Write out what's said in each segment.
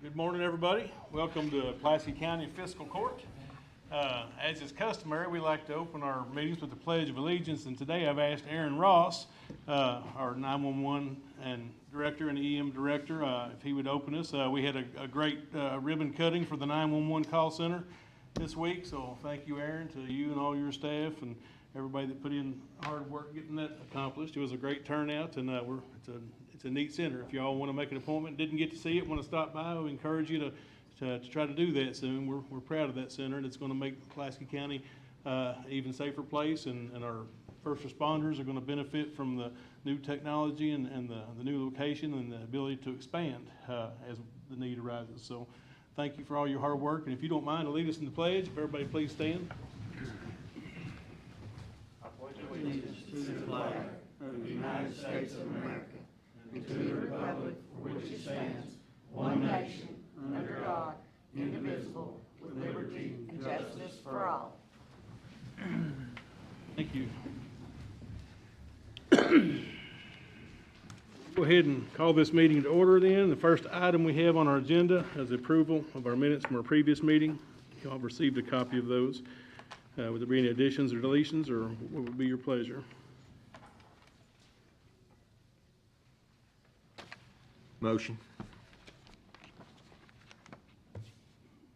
Good morning, everybody. Welcome to Pulaski County Fiscal Court. As is customary, we like to open our meetings with the Pledge of Allegiance, and today I've asked Aaron Ross, our 911 and director and EM director, if he would open us. We had a great ribbon cutting for the 911 call center this week, so thank you, Aaron, to you and all your staff and everybody that put in hard work getting that accomplished. It was a great turnout, and it's a neat center. If y'all want to make an appointment, didn't get to see it, want to stop by, we encourage you to try to do that soon. We're proud of that center, and it's going to make Pulaski County even safer place, and our first responders are going to benefit from the new technology and the new location and the ability to expand as the need arises. So thank you for all your hard work, and if you don't mind to lead us in the pledge, if everybody please stand. I pledge allegiance to the flag of the United States of America and to the republic for which it stands, one nation, under God, indivisible, with liberty and justice for all. Thank you. Go ahead and call this meeting to order then. The first item we have on our agenda is the approval of our minutes from our previous meeting. You all received a copy of those. Would there be any additions or deletions, or what would be your pleasure? Motion.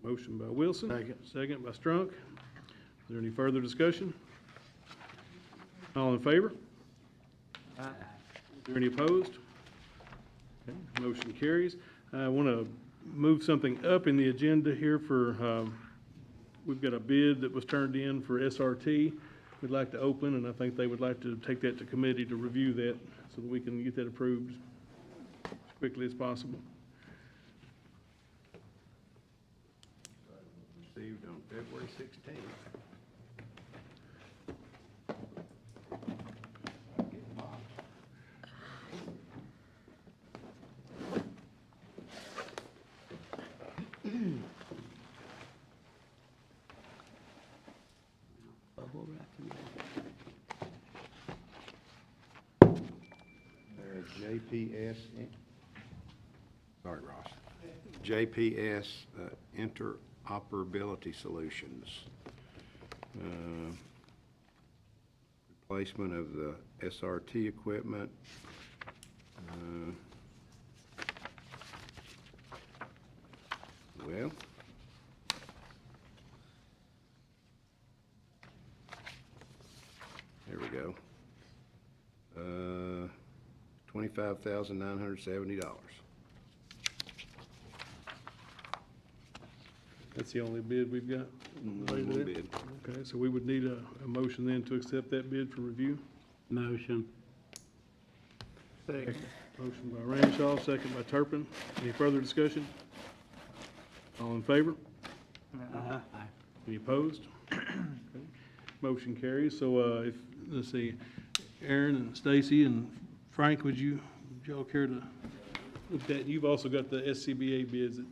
Motion by Wilson. Second. Second by Strunk. Is there any further discussion? All in favor? Aye. Is there any opposed? Okay, motion carries. I want to move something up in the agenda here for, we've got a bid that was turned in for SRT. We'd like to open, and I think they would like to take that to committee to review that so that we can get that approved as quickly as possible. Received on February 16th. JPS, sorry, Ross. JPS Interoperability Solutions. Replacement of the SRT equipment. Well, there we go. $25,970. That's the only bid we've got? One bid. Okay, so we would need a motion then to accept that bid for review. Motion. Second. Motion by Ranshaw, second by Turpin. Any further discussion? All in favor? Aye. Any opposed? Okay. Motion carries. So let's see, Aaron and Stacy and Frank, would y'all care to look at that? You've also got the SCBA bids that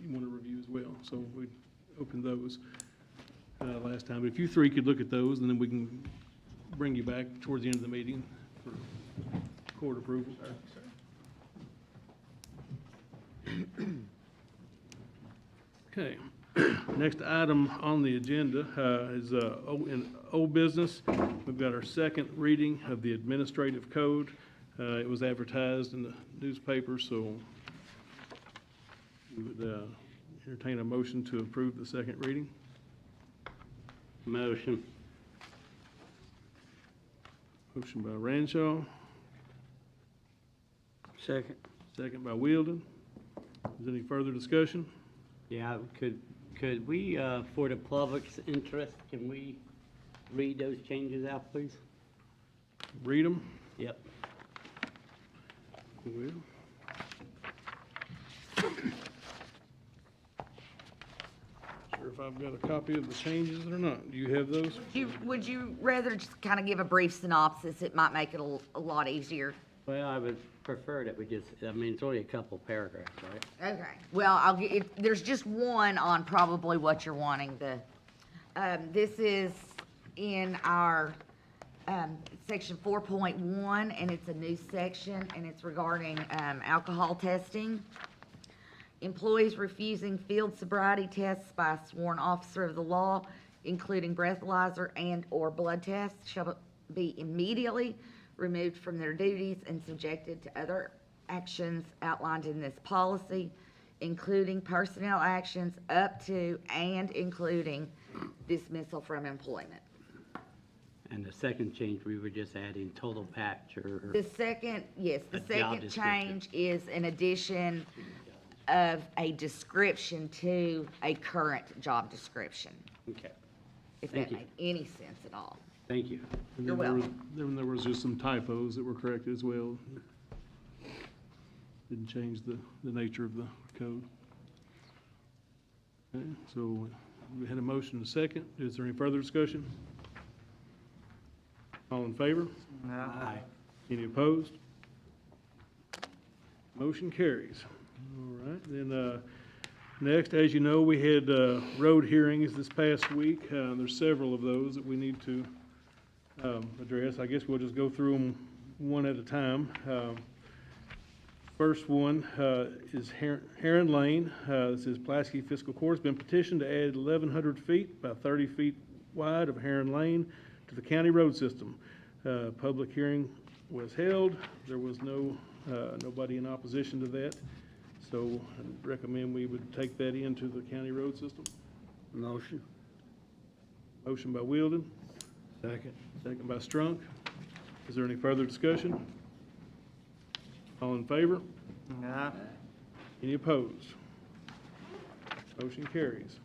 you want to review as well. So we opened those last time. But if you three could look at those, and then we can bring you back towards the end of the meeting for court approval. Okay. Next item on the agenda is in old business. We've got our second reading of the administrative code. It was advertised in the newspaper, so we would entertain a motion to approve the second reading. Motion. Motion by Ranshaw, Second. second by Wielden. Is there any further discussion? Yeah, could we, for the public's interest, can we read those changes out, please? Read them. Yep. We will. Sure if I've got a copy of the changes or not. Do you have those? Would you rather just kind of give a brief synopsis? It might make it a lot easier. Well, I would prefer that we just, I mean, it's only a couple paragraphs, right? Okay. Well, there's just one on probably what you're wanting. This is in our section 4.1, and it's a new section, and it's regarding alcohol testing. Employees refusing field sobriety tests by a sworn officer of the law, including breathalyzer and/or blood tests, shall be immediately removed from their duties and subjected to other actions outlined in this policy, including personnel actions up to and including dismissal from employment. And the second change, we were just adding total patch or. The second, yes, the A job second description. change is an addition of a description to a current job description, Okay, if Thank that you. made any sense at all. thank you. And You're then there was- welcome. Then there was just some typos that were corrected as well. Didn't change the nature of the code. Okay, so we had a motion and a second. Is there any further discussion? All in favor? Aye. Any opposed? Motion carries. All right, then, next, as you know, we had, road hearings this past week. There's several of those that we need to, address. I guess we'll just go through them one at a time. First one, is Heron Lane. This is Pulaski Fiscal Court. It's been petitioned to add 1,100 feet by 30 feet wide of Heron Lane to the county road system. Public hearing was held. There was nobody in opposition to that. So I recommend we would take that into the county road system. Motion. Motion by Wheeldon, Second. second by Strunk. Is there any further discussion? All in favor? Aye. Any opposed? Motion carries.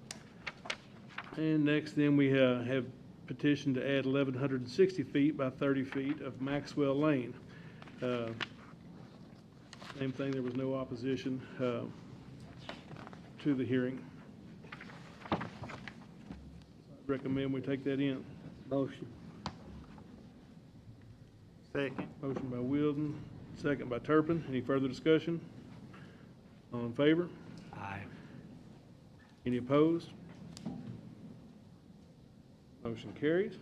And next then we have petition to add 1,160 feet by 30 feet of Maxwell Lane. Same thing, there was no opposition to the hearing. Recommend we take that in. Motion. Second. Motion by Wheeldon, second by Turpin. Any further discussion? All in favor? Aye. Any opposed? Motion carries.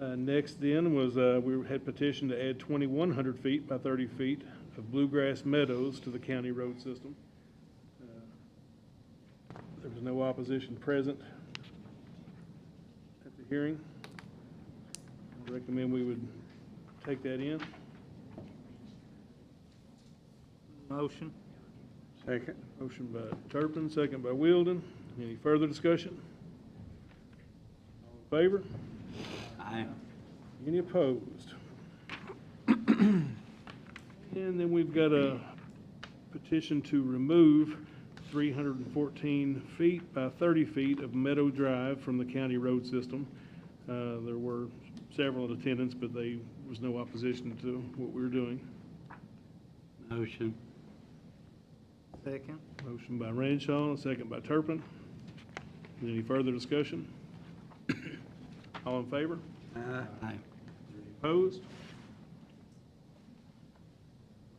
Next then was, we had petition to add 2,100 feet by 30 feet of bluegrass meadows to the county road system. There was no opposition present at the hearing. I recommend we would take that in. Motion. Second. Motion by Turpin, second by Wheeldon. Any further discussion? All in favor? Aye. Any opposed? And then we've got a petition to remove 314 feet by 30 feet of Meadow Drive from the county road system. There were several in attendance, but there was no opposition to what we were doing. Motion. Second. Motion by Ranshaw, and a second by Turpin. Any further discussion? All in favor? Aye. Opposed?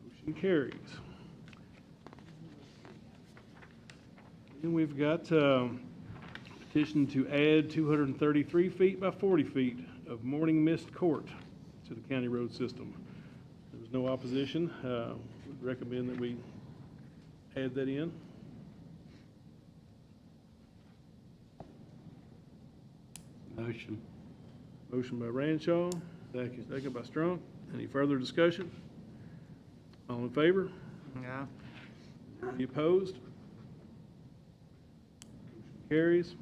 Motion carries. And we've got petition to add 233 feet by 40 feet of Morning Mist Court to the county road system. There was no opposition. Would recommend that we add that in. Motion. Motion by Ranshaw. Second. Second by Strunk. Any further discussion? All in favor? Aye. Any opposed? Motion carries.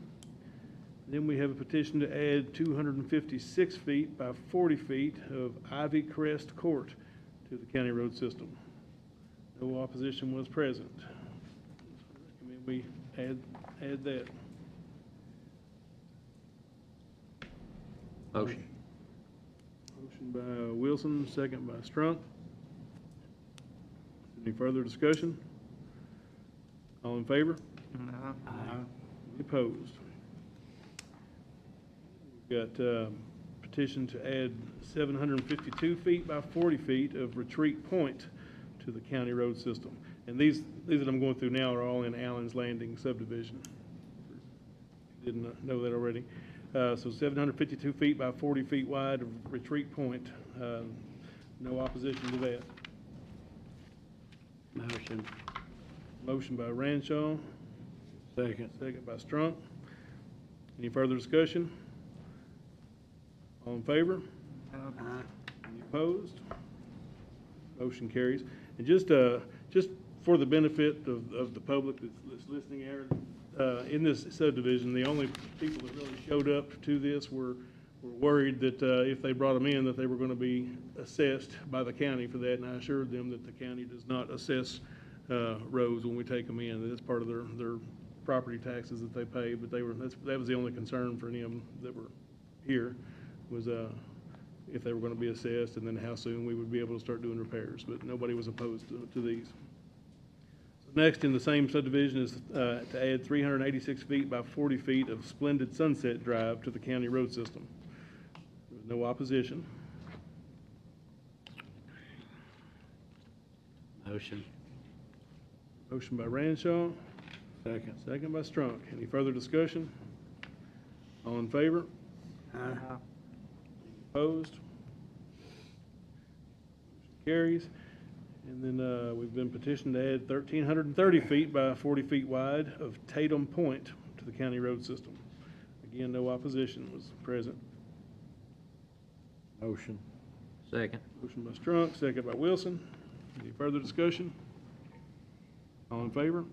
Then we have a petition to add 256 feet by 40 feet of Ivy Crest Court to the county road system. No opposition was present. Recommend we add that. Motion. Motion by Wilson, second by Strunk. Any further discussion? All in favor? Aye. Any opposed? We've got petition to add 752 feet by 40 feet of Retreat Point to the county road system. And these that I'm going through now are all in Allen's Landing subdivision. Didn't know that already. So 752 feet by 40 feet wide of Retreat Point. No opposition to that. Motion. Motion by Ranshaw. Second by Strunk. Any further discussion? All in favor? Any opposed? Motion carries. And just for the benefit of the public that's listening, Aaron, in this subdivision, the only people that really showed up to this were worried that if they brought them in, that they were going to be assessed by the county for that, and I assured them that the county does not assess roads when we take them in. That's part of their property taxes that they pay, but that was the only concern for any of them that were here, was if they were going to be assessed, and then how soon we would be able to start doing repairs, but nobody was opposed to these. So next in the same subdivision is to add 386 feet by 40 feet of Splendid Sunset Drive to the county road system. There was no opposition. Motion. Motion by Ranshaw. Second by Strunk. Any further discussion? All in favor? Opposed? Motion carries. And then we've been petitioned to add 1,330 feet by 40 feet wide of Tatum Point to the county road system. Again, no opposition was present. Motion. Second. Motion by Strunk, second by Wilson. Any further discussion? All in favor?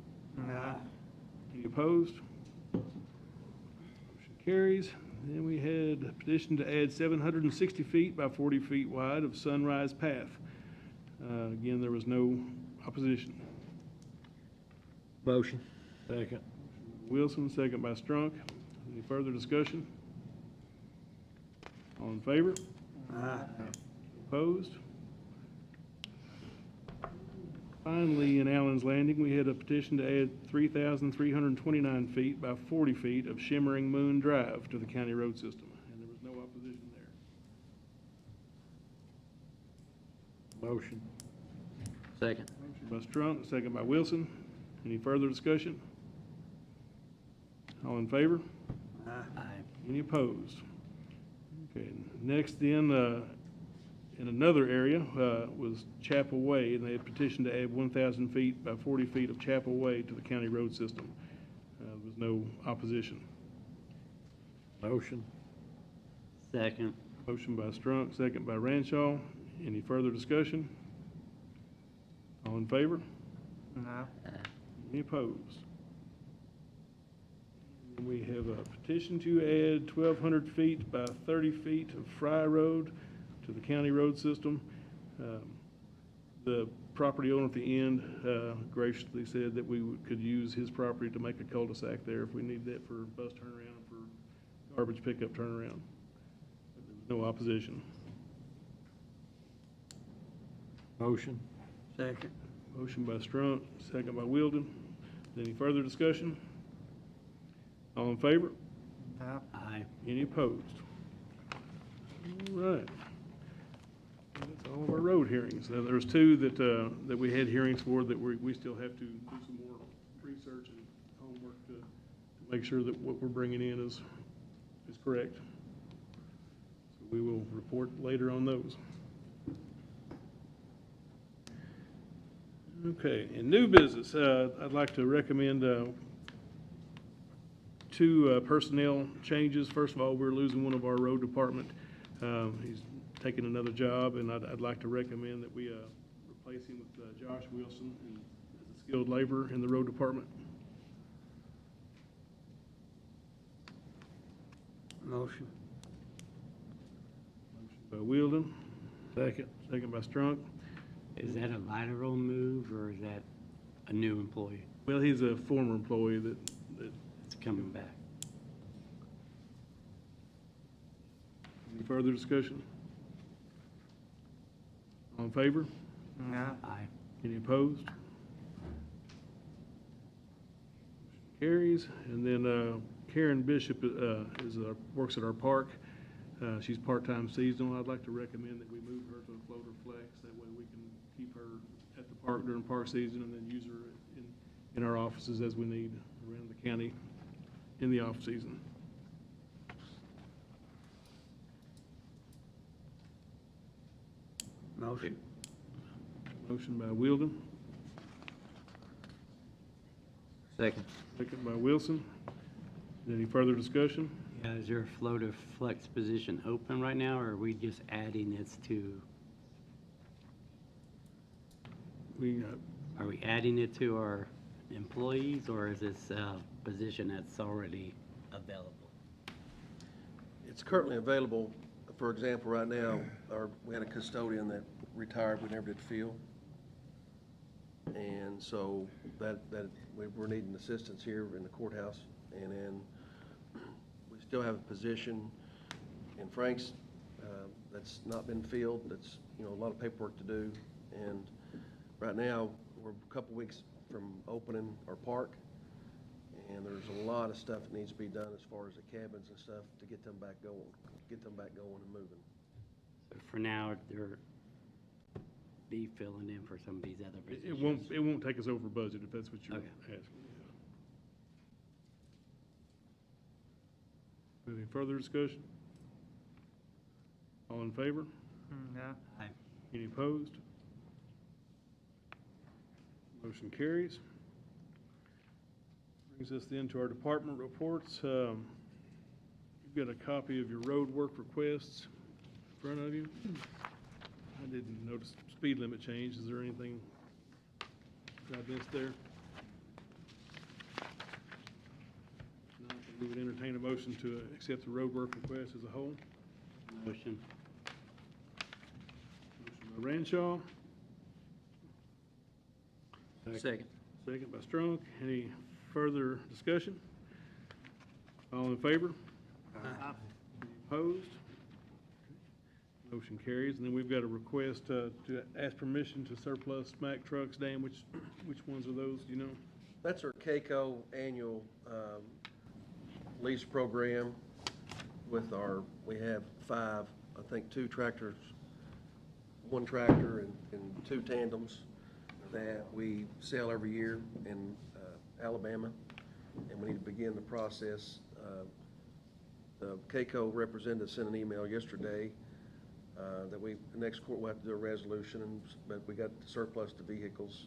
Any opposed? Motion carries. Then we had a petition to add 760 feet by 40 feet wide of Sunrise Path. Again, there was no opposition. Motion. Second. Wilson, second by Strunk. Any further discussion? All in favor? Opposed? Finally, in Allen's Landing, we had a petition to add 3,329 feet by 40 feet of Shimmering Moon Drive to the county road system, and there was no opposition there. Motion. Second. Motion by Strunk, second by Wilson. Any further discussion? All in favor? Any opposed? Okay, next then, in another area was Chapel Way, and they had petitioned to add 1,000 feet by 40 feet of Chapel Way to the county road system. There was no opposition. Motion. Second. Motion by Strunk, second by Ranshaw. Any further discussion? All in favor? Any opposed? And we have a petition to add 1,200 feet by 30 feet of Fry Road to the county road system. The property owner at the end graciously said that we could use his property to make a cul-de-sac there if we need that for bus turnaround, for garbage pickup turnaround. There was no opposition. Motion. Second. Motion by Strunk, second by Wilden. Any further discussion? All in favor? Aye. Any opposed? All right. That's all of our road hearings. Now, there's two that we had hearings for that we still have to do some more research and homework to make sure that what we're bringing in is correct. So we will report later on those. Okay, in new business, I'd like to recommend two personnel changes. First of all, we're losing one of our road department. He's taking another job, and I'd like to recommend that we replace him with Josh Wilson as a skilled laborer in the road department. Motion. Motion by Wielden, Second. second by Strunk. Is that a lateral move, or is that a new employee Well, he's a former employee that that's coming back? any further discussion? All in favor? Aye. Any opposed? Carries. And then Karen Bishop works at our park. She's part-time seasonal. I'd like to recommend that we move her to a floater flex. That way we can keep her at the park during park season and then use her in our offices as we need around the county in the off-season. Motion. Motion by Wielden. Second by Wilson. Any further discussion? Yeah, is your floater flex position open right now, or are we just adding this to, are we adding it to our employees, or is this a position that's already available? It's currently available. For example, right now, we had a custodian that retired, we never did field. And so we're needing assistance here in the courthouse. And then we still have a position in Frank's that's not been filled, that's, a lot of paperwork to do. And right now, we're a couple weeks from opening our park. And there's a lot of stuff that needs to be done as far as the cabins and stuff to get them back going and moving. So for now, they're be filling in for some of these other It positions. won't take us over budget if that's what you're Okay. asking. Any further discussion? All in favor? Aye. Any opposed? Motion carries. Brings us then to our department reports. You've got a copy of your road work requests in front of you. I didn't notice speed limit change. Is there anything I missed there? No, we would entertain a motion to accept the road work request as a whole. Motion. Motion by Ranshaw, Second. second by Strunk. Any further discussion? All in favor? Any opposed? Motion carries. And then we've got a request to ask permission to surplus Mack trucks. Dan, which ones are those, do you know? That's our CAECO annual lease program with we have 5, I think 2 tractors, 1 tractor and 2 tandems that we sell every year in Alabama, and we need to begin the process. The CAECO representative sent an email yesterday that the next court will have to do a resolution, but we got to surplus the vehicles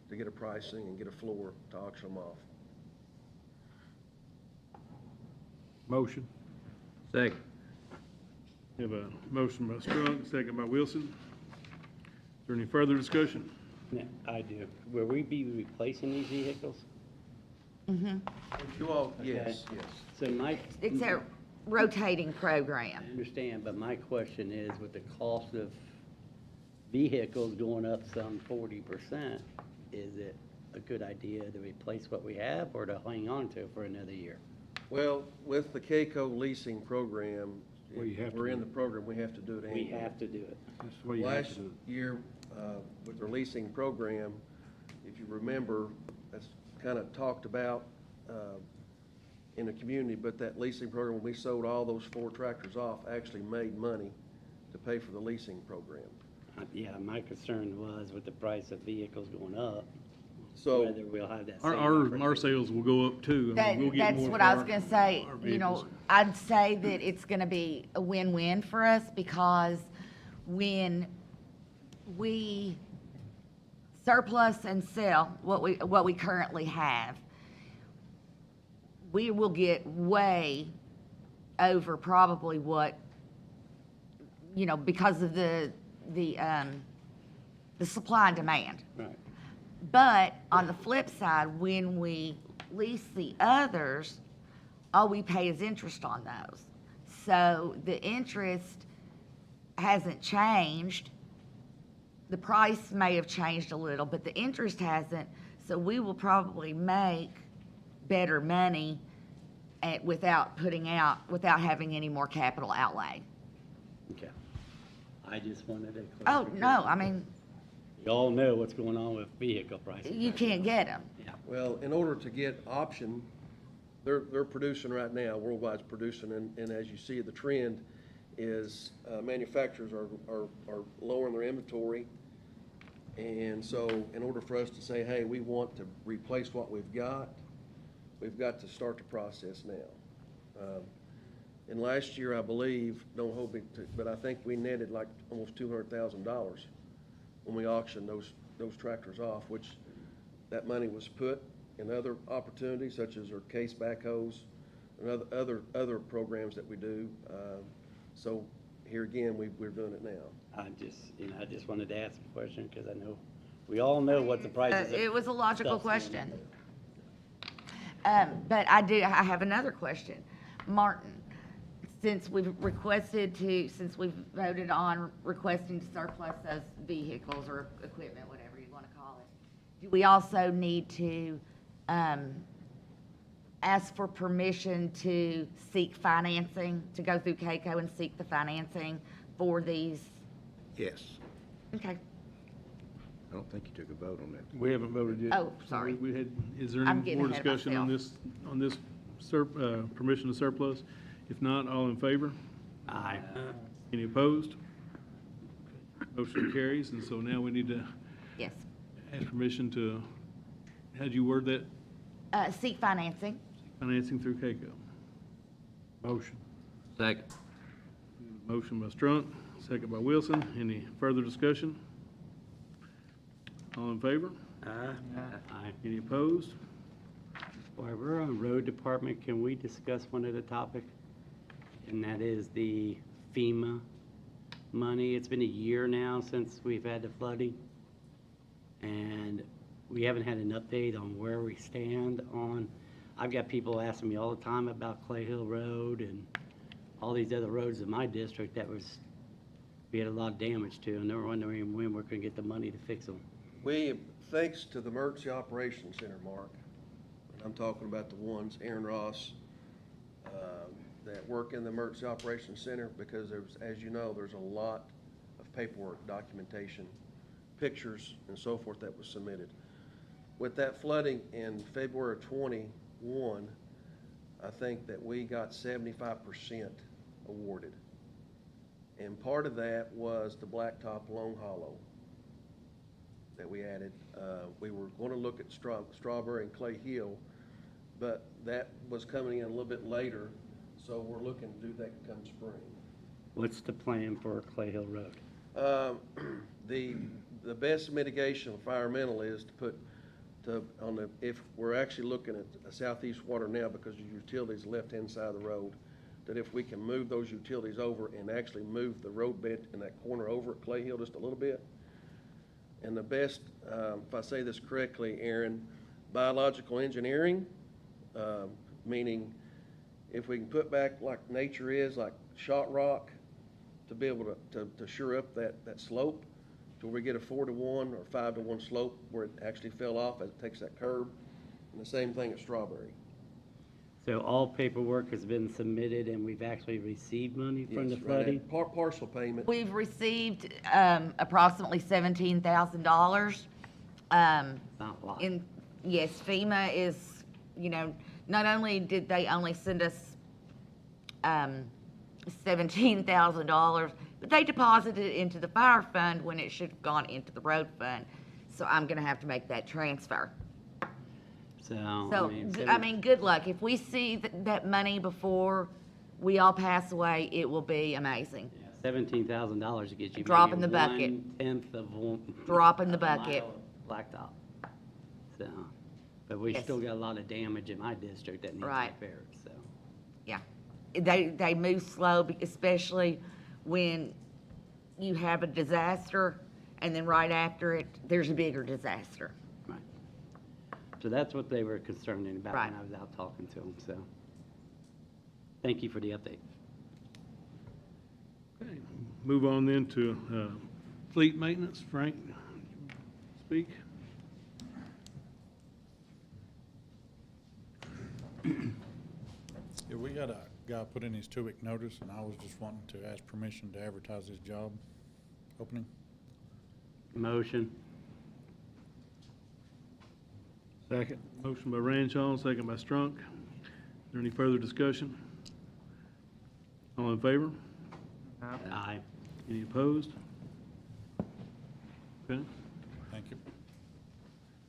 to get a pricing and get a floor to auction them off. Motion. Second. We have a motion by Strunk, second by Wilson. Is there any further discussion? Yeah, I do. Will we be replacing these vehicles? You all, yes, yes. So It's a rotating program. I understand, but my question is, with the cost of vehicles going up some 40%, is it a good idea to replace what we have or to hang on to for another year? Well, with the CAECO leasing program, Well, you have if to we're do in it. the program, we have to do it We annually. have to do it. That's the way you have to Last do it. year, with their leasing program, if you remember, that's kind of talked about in the community, but that leasing program, when we sold all those 4 tractors off, actually made money to pay for the leasing program. Yeah, my concern was with the price of vehicles going up, So, whether we'll have that same Our opportunity. sales will go up too. I mean, we'll get That's more what for I was our- gonna say, our you know, vehicles. I'd say that it's gonna be a win-win for us, because when we surplus and sell what we currently have, we will get way over probably what, because of the supply and demand. Right. But on the flip side, when we lease the others, all we pay is interest on those. So the interest hasn't changed. The price may have changed a little, but the interest hasn't. So we will probably make better money without having any more capital outlay. Okay. I just wanted to. Oh, no, I mean, You all know what's going on with vehicle prices. you can't get them. Yeah. well, in order to get option, they're producing right now, Worldwide's producing, and as you see, the trend is manufacturers are lowering their inventory. And so in order for us to say, hey, we want to replace what we've got to start the process now. And last year, I believe, don't hold me to, but I think we netted like almost $200,000 when we auctioned those tractors off, which that money was put and other opportunities such as our case backhoes and other programs that we do. So here again, we're doing it now. I just wanted to ask a question, because I know, we all know what the prices of It was a logical stuff's going question. But I have another question. Martin, since we've voted on requesting to surplus those vehicles or equipment, whatever you want to call it, do we also need to, ask for permission to seek financing, to go through CAECO and seek the financing for these? Yes. Okay. I don't think you took a vote on that. We haven't voted yet. Oh, sorry. We had, is there I'm any getting more ahead of discussion on this permission to surplus? If not, all in favor? Aye. Any opposed? Motion carries, and so now we need to Yes. ask permission to, how'd you word that? Seek financing. Financing through CAECO. Motion. Second. Motion by Strunk, second by Wilson. Any further discussion? All in favor? Aye. Any opposed? While we're on road department, can we discuss one other topic? And that is the FEMA money. It's been a year now since we've had the flooding. And we haven't had an update on where we stand on, I've got people asking me all the time about Clay Hill Road and all these other roads in my district that we had a lot of damage to, and they're wondering when we're gonna get the money to fix them. Thanks to the Emergency Operations Center, Mark, and I'm talking about the ones, Aaron Ross, that work in the Emergency Operations Center, because as you know, there's a lot of paperwork, documentation, pictures, and so forth that was submitted. With that flooding in February of 21, I think that we got 75% awarded. And part of that was the Blacktop Long Hollow that we added. We were going to look at Strawberry and Clay Hill, but that was coming in a little bit later, so we're looking to do that come spring. What's the plan for Clay Hill Road? The best mitigation environmental is to put if we're actually looking at southeast water now because your utilities left-hand side of the road, that if we can move those utilities over and actually move the road bed in that corner over at Clay Hill just a little bit. And the best, if I say this correctly, Aaron, biological engineering, meaning if we can put back like nature is, like shot rock, to be able to shore up that slope, till we get a 4-to-1 or 5-to-1 slope where it actually fell off as it takes that curve. And the same thing at Strawberry. So all paperwork has been submitted and we've actually received money from the Yes, right flooding? at partial payment. We've received approximately $17,000. Not a lot. Yes, FEMA is, not only did they only send us $17,000, but they deposited it into the fire fund when it should have gone into the road fund. So I'm gonna have to make that transfer. So, I mean, good luck. If we see that money before we all pass away, it will be amazing. $17,000 to get you Drop maybe in the bucket. 1/10 of one. Drop in the of a bucket. mile of Blacktop. So, but we Yes. still got a lot of damage in my district that needs Right. repaired, so. Yeah. They move slow, especially when you have a disaster and then right after it, there's a bigger disaster. Right. So that's what they were concerned about when Right. I was out talking to them, so. Thank you for the update. Okay, move on then to fleet maintenance. Frank, speak. Yeah, we got a guy put in his 2-week notice, and I was just wanting to ask permission to advertise his job opening. Motion. Second. Motion by Ranshaw, second by Strunk. Is there any further discussion? All in favor? Aye. Any opposed? Okay, Thank you.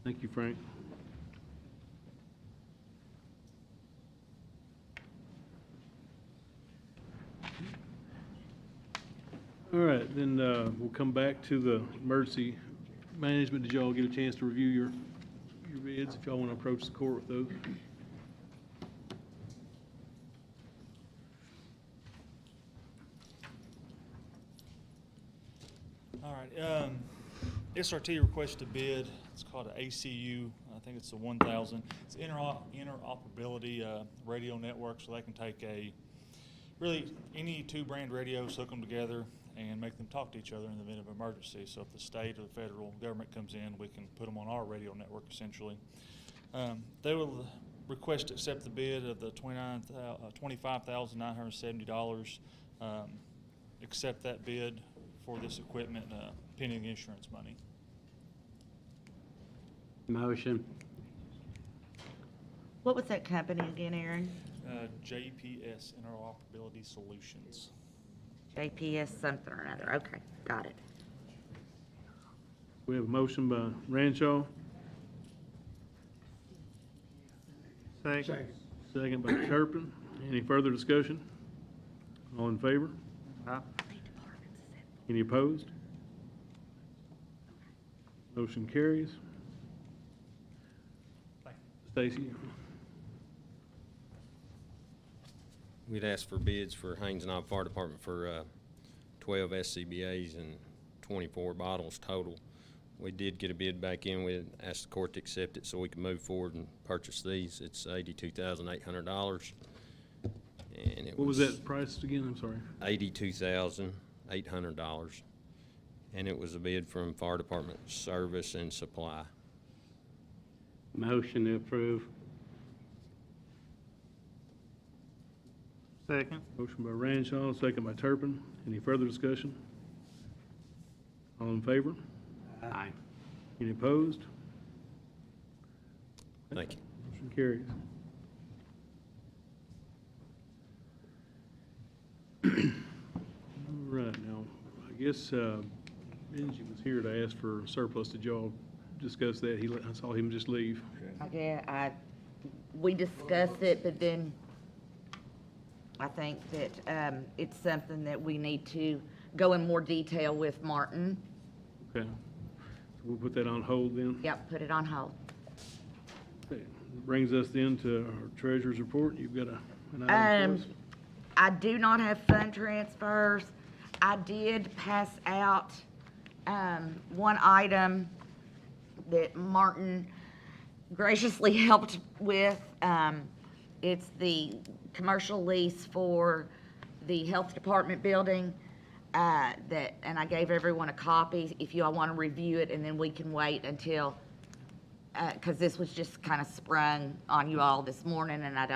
thank you, Frank. All right, then we'll come back to the emergency management. Did y'all get a chance to review your bids, if y'all want to approach the court with those. All right, SRT requested a bid. It's called an ACU. I think it's the 1000. It's interoperability radio network, so they can take really any two brand radios, hook them together, and make them talk to each other in the event of emergency. So if the state or the federal government comes in, we can put them on our radio network essentially. They will request to accept the bid of the $25,970. Accept that bid for this equipment pending insurance money. Motion. What was that company again, Aaron? JPS Interoperability Solutions. JPS something or another. Okay, got it. We have a motion by Ranshaw. Second by Turpin. Any further discussion? All in favor? Any opposed? Motion carries. Stacy? We'd asked for bids for Haynes Knob Fire Department for 12 SCBA's and 24 bottles total. We did get a bid back in. We asked the court to accept it so we could move forward and purchase these. It's $82,800. And What was that price again? I'm sorry. $82,800. And it was a bid from Fire Department Service and Supply. Motion to approve. Second. Motion by Ranshaw, second by Turpin. Any further discussion? All in favor? Aye. Any opposed? Thank you. Motion carries. All right, now, I guess Benji was here to ask for surplus. Did y'all discuss that? I saw him just leave. Okay, we discussed it, but then I think that it's something that we need to go in more detail with Martin. Okay. So we'll put that on hold then. Yep, put it on hold. Okay. Brings us then to our treasurer's report. You've got an item for us? I do not have fund transfers. I did pass out one item that Martin graciously helped with. It's the commercial lease for the health department building. And I gave everyone a copy if you all want to review it, and then we can wait until, because this was just kind of sprung on you all this morning, and I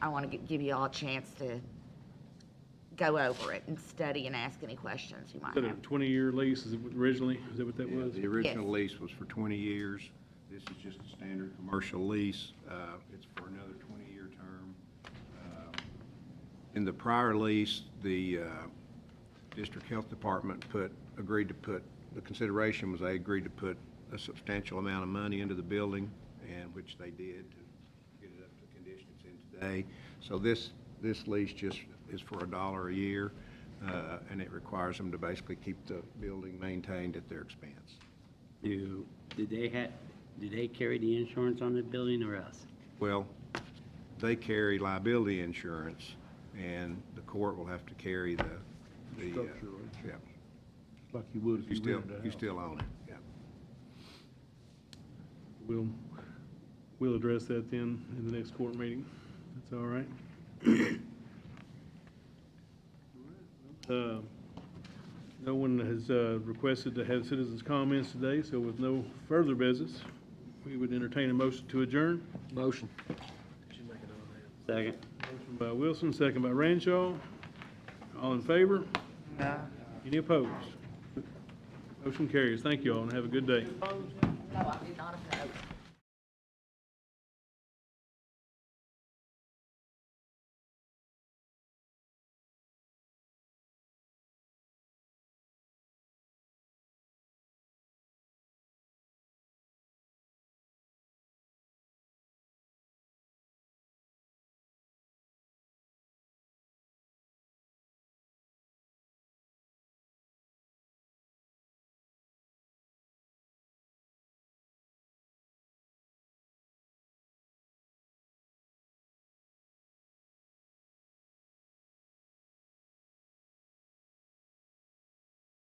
want to give you all a chance to go over it and study and ask any questions you might Is that a have. 20-year lease, is it originally? Is that what that was? The original Yes. lease was for 20 years. This is just a standard commercial lease. It's for another 20-year term. In the prior lease, the district health department agreed to put, the consideration was they agreed to put a substantial amount of money into the building, and which they did to get it up to the condition it's in today. So this lease just is for $1 a year, and it requires them to basically keep the building maintained at their expense. Did they carry the insurance on the building or us? Well, they carry liability insurance, and the court will have to carry the Structure, right? yeah. Like you would if you rented a You house. still own it, yeah. We'll address that then in the next court meeting. That's all right. No one has requested to have citizens' comments today, so with no further business, we would entertain a motion to adjourn. Motion. Second. Motion by Wilson, second by Ranshaw. All in favor? Any opposed? Motion carries. Thank you all, and have a good day. No, I did not oppose.